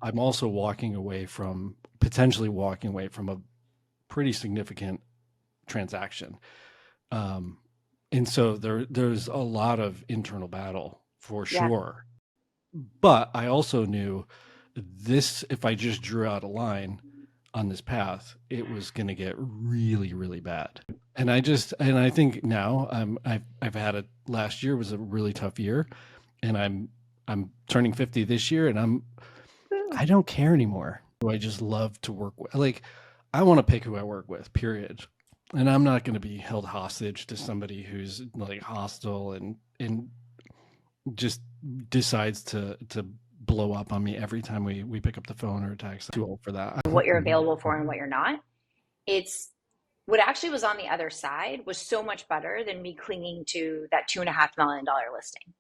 I'm also potentially walking away from a pretty significant transaction. And so there's a lot of internal battle for Yeah. sure. But I also knew this, if I just drew out a line on this path, it was going to get really, really bad. And I think now I've had it. Last year was a really tough year, and I'm turning 50 this year, and I don't care anymore. I just love to work with. Like, I want to pick who I work with, period. And I'm not going to be held hostage to somebody who's like hostile and just decides to blow up on me every time we pick up the phone or text. I'm too old for that. What you're available for and what you're not. It's what actually was on the other side was so much better than me clinging to that $2.5 million listing.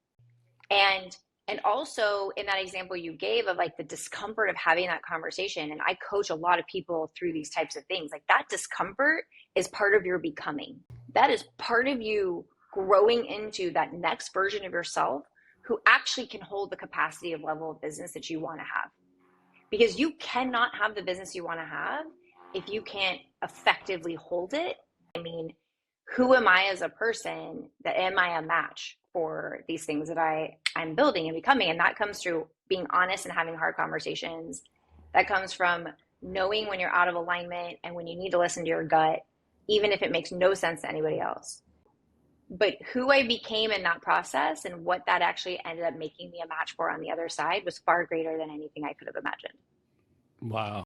And also in that example you gave of like the discomfort of having that conversation, and I coach a lot of people through these types of things, like that discomfort is part of your becoming. That is part of you growing into that next version of yourself who actually can hold the capacity of level of business that you want to have. Because you cannot have the business you want to have if you can't effectively hold it. I mean, who am I as a person? That am I a match for these things that I'm building and becoming? And that comes through being honest and having hard conversations. That comes from knowing when you're out of alignment and when you need to listen to your gut, even if it makes no sense to anybody else. But who I became in that process and what that actually ended up making me a match for on the other side was far greater than anything I could have imagined. Wow.